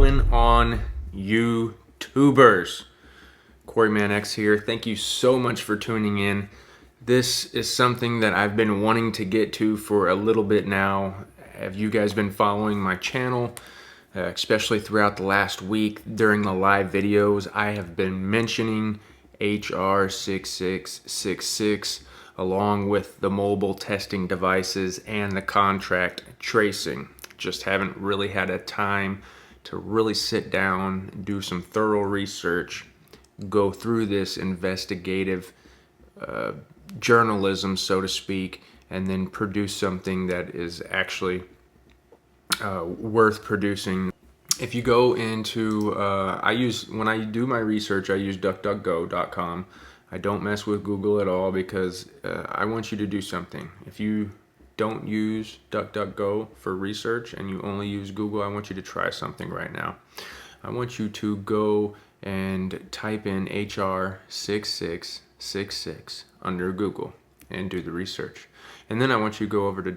going on, YouTubers? korymanx here. Thank you so much for tuning in. This is something that I've been wanting to get to for a little bit now. Have you guys been following my channel? Especially throughout the last week during the live videos, I have been mentioning HR 6666 along with the mobile testing devices and the contract tracing. Just haven't really had a time to really sit down, do some thorough research, go through this investigative journalism, so to speak, and then produce something that is actually worth producing. If you go into, when I do my research, I use duckduckgo.com. I don't mess with Google at all because I want you to do something. If you don't use DuckDuckGo for research and you only use Google, I want you to try something right now. I want you to go and type in HR 6666 under Google and do the research. And then I want you to go over to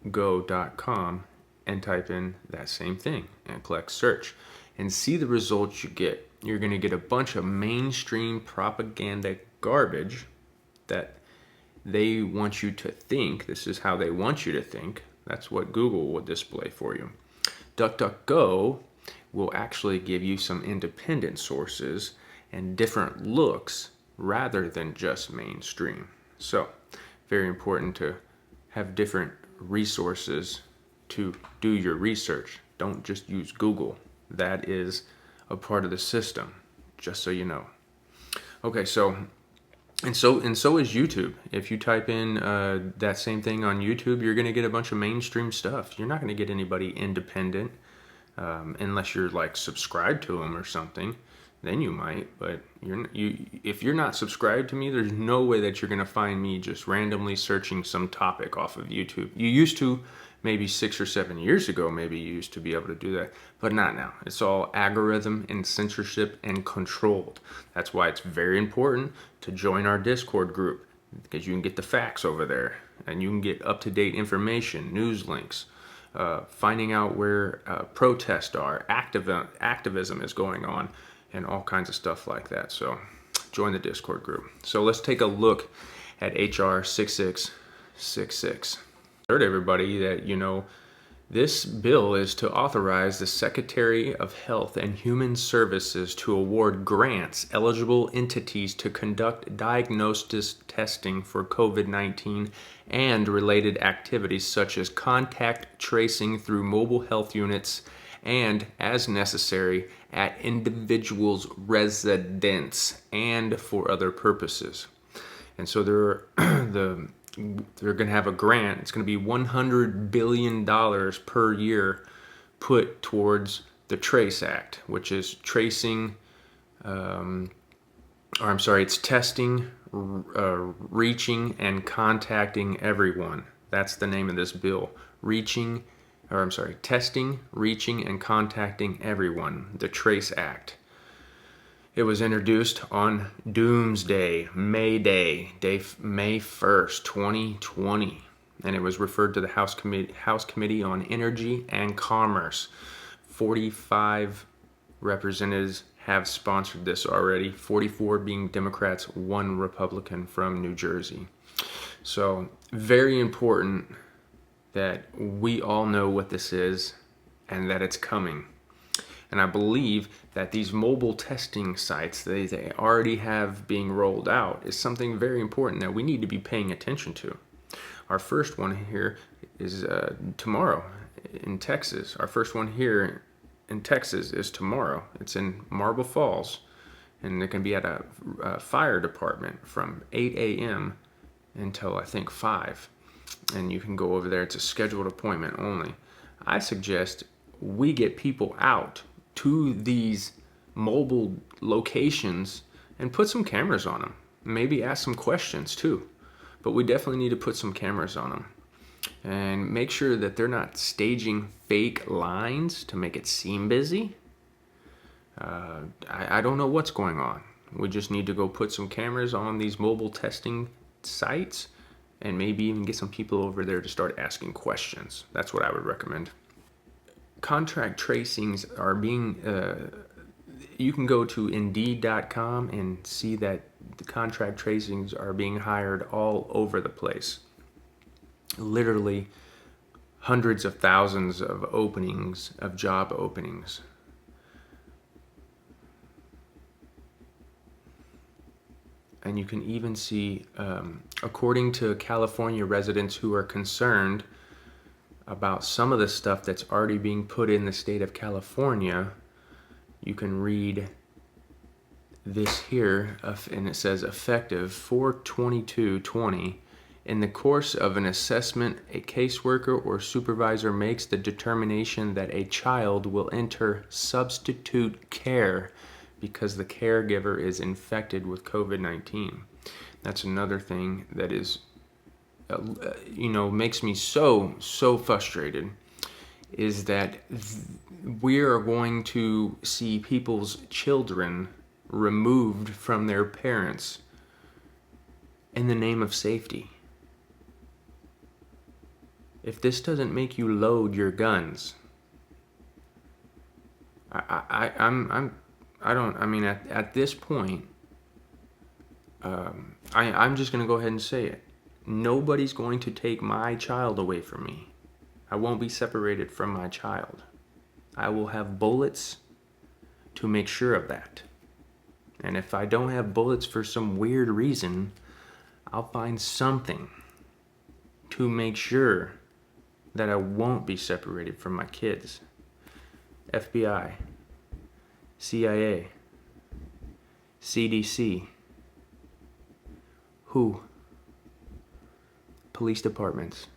duckduckgo.com and type in that same thing and click search and see the results you get. You're going to get a bunch of mainstream propaganda garbage that they want you to think. This is how they want you to think. That's what Google will display for you. DuckDuckGo will actually give you some independent sources and different looks rather than just mainstream. So, very important to have different resources to do your research. Don't just use Google. That is a part of the system, just so you know. Okay, so is YouTube. If you type in that same thing on YouTube, you're going to get a bunch of mainstream stuff. You're not going to get anybody independent unless you're like subscribed to them or something. Then you might, but if you're not subscribed to me, there's no way that you're going to find me just randomly searching some topic off of YouTube. You used to, maybe 6 or 7 years ago, maybe you used to be able to do that, but not now. It's all algorithm and censorship and controlled. That's why it's very important to join our Discord group, because you can get the facts over there and you can get up-to-date information, news links, finding out where protests are, activism is going on, and all kinds of stuff like that. So join the Discord group. So let's take a look at HR 6666. I heard everybody that, this bill is to authorize the Secretary of Health and Human Services to award grants eligible entities to conduct diagnosis testing for COVID-19 and related activities such as contact tracing through mobile health units and, as necessary, at individuals' residence and for other purposes. And so they're going to have a grant. It's going to be $100 billion per year put towards the TRACE Act, which is it's testing, reaching, and contacting everyone. That's the name of this bill. Testing, reaching, and contacting everyone, the TRACE Act. It was introduced on Doomsday, May 1st, 2020, and it was referred to the House Committee on Energy and Commerce. 45 representatives have sponsored this already, 44 being Democrats, 1 Republican from New Jersey. So, very important that we all know what this is and that it's coming. And I believe that these mobile testing sites they already have being rolled out is something very important that we need to be paying attention to. Our first one here is tomorrow in Texas. Our first one here in Texas is tomorrow. It's in Marble Falls, and it can be at a fire department from 8 a.m. until I think 5. And you can go over there. It's a scheduled appointment only. I suggest we get people out to these mobile locations and put some cameras on them. Maybe ask some questions too. But we definitely need to put some cameras on them. And make sure that they're not staging fake lines to make it seem busy. I don't know what's going on. We just need to go put some cameras on these mobile testing sites and maybe even get some people over there to start asking questions. That's what I would recommend. contract tracings are being, you can go to Indeed.com and see that the contract tracings are being hired all over the place. Literally hundreds of thousands of openings, of job openings. And you can even see, according to California residents who are concerned about some of the stuff that's already being put in the state of California, you can read this here, and it says effective 4/22/20. In the course of an assessment, a caseworker or supervisor makes the determination that a child will enter substitute care because the caregiver is infected with COVID-19. That's another thing that is, makes me so frustrated, is that we are going to see people's children removed from their parents in the name of safety. If this doesn't make you load your guns, at this point, I'm just going to go ahead and say it. Nobody's going to take my child away from me. I won't be separated from my child. I will have bullets to make sure of that. And if I don't have bullets for some weird reason, I'll find something to make sure that I won't be separated from my kids. FBI, CIA, CDC, WHO, police departments,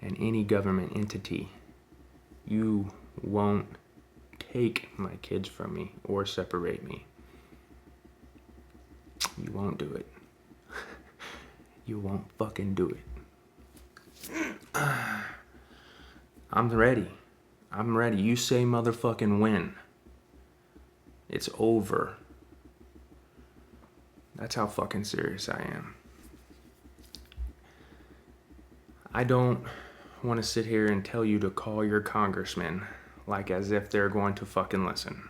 and any government entity. You won't take my kids from me or separate me. You won't do it. You won't fucking do it. I'm ready. I'm ready. You say motherfucking when. It's over. That's how fucking serious I am. I don't want to sit here and tell you to call your congressman like as if they're going to fucking listen.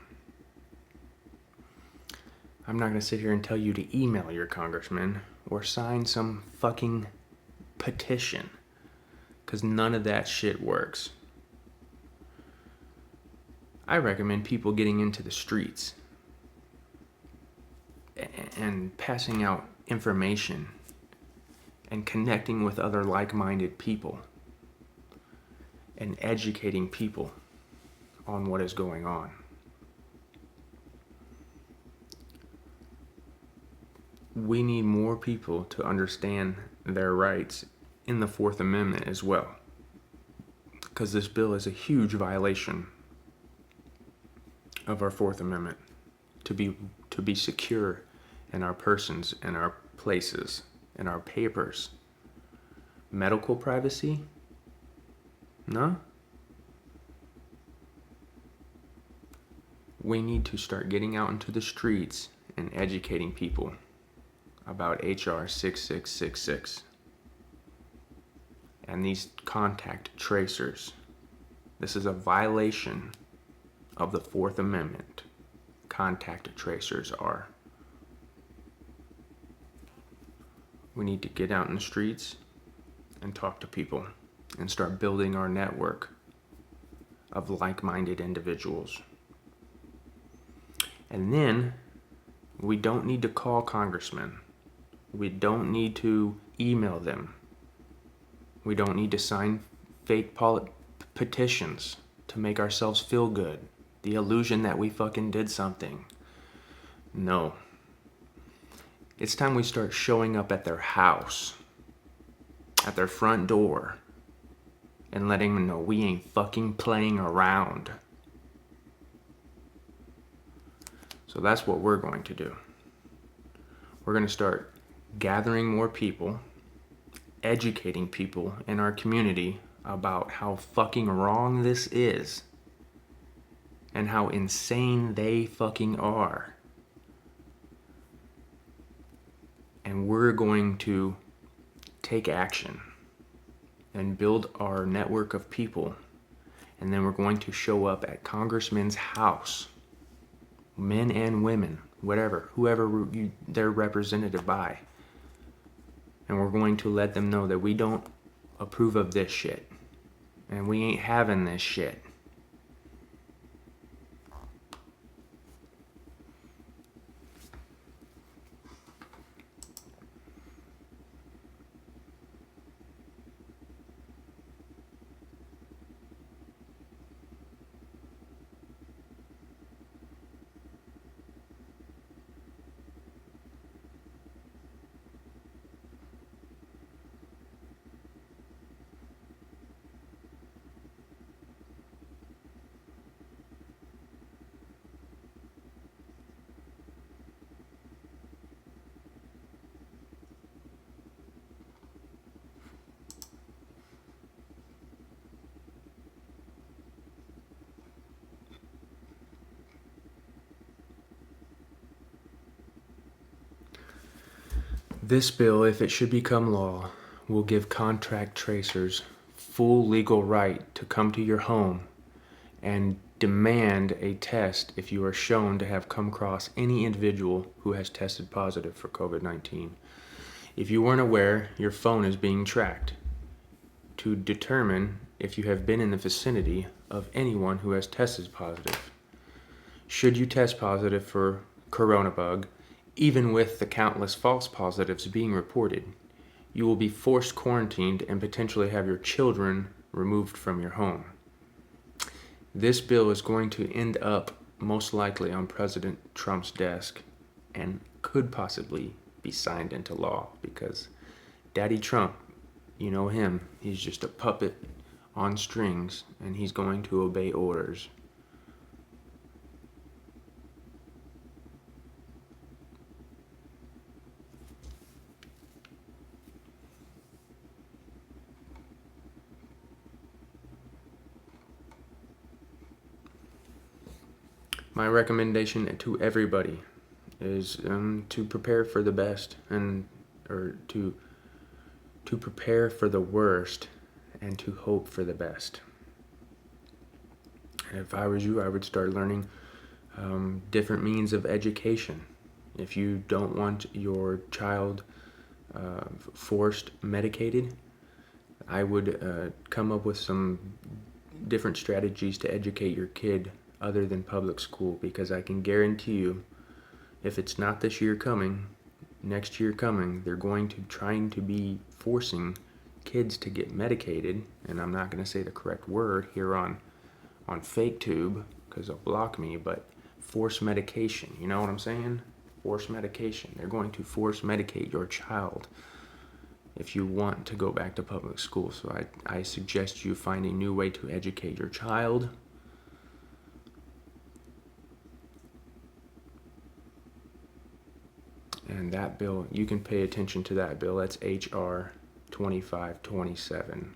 I'm not going to sit here and tell you to email your congressman or sign some fucking petition, because none of that shit works. I recommend people getting into the streets and passing out information and connecting with other like-minded people and educating people on what is going on. We need more people to understand their rights in the Fourth Amendment as well, because this bill is a huge violation of our Fourth Amendment, to be secure in our persons, in our places, in our papers. Medical privacy? No? We need to start getting out into the streets and educating people about HR 6666 and these contact tracers. This is a violation of the Fourth Amendment. Contact tracers are. We need to get out in the streets and talk to people and start building our network of like-minded individuals. And then we don't need to call congressmen. We don't need to email them. We don't need to sign fake petitions to make ourselves feel good. The illusion that we fucking did something. No. It's time we start showing up at their house, at their front door, and letting them know we ain't fucking playing around. So that's what we're going to do. We're going to start gathering more people, educating people in our community about how fucking wrong this is and how insane they fucking are. And we're going to take action and build our network of people And then we're going to show up at congressmen's house, men and women, whoever they're represented by. And we're going to let them know that we don't approve of this shit. And we ain't having this shit. This bill, if it should become law, will give contract tracers full legal right to come to your home and demand a test if you are shown to have come across any individual who has tested positive for COVID-19. If you weren't aware, your phone is being tracked to determine if you have been in the vicinity of anyone who has tested positive. Should you test positive for coronabug, even with the countless false positives being reported, you will be forced quarantined and potentially have your children removed from your home. This bill is going to end up most likely on President Trump's desk and could possibly be signed into law because Daddy Trump, you know him, he's just a puppet on strings and he's going to obey orders. My recommendation to everybody is to prepare for the best or to prepare for the worst and to hope for the best. And if I was you, I would start learning different means of education. If you don't want your child forced medicated, I would come up with some different strategies to educate your kid other than public school, because I can guarantee you, if it's not this year coming, next year coming, they're going to trying to be forcing kids to get medicated, and I'm not going to say the correct word here on FakeTube because they'll block me, but force medication, you know what I'm saying? Force medication. They're going to force medicate your child if you want to go back to public school. So I suggest you find a new way to educate your child. And that bill, you can pay attention to that bill. That's H.R. 2527,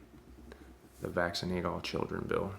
the Vaccinate All Children bill.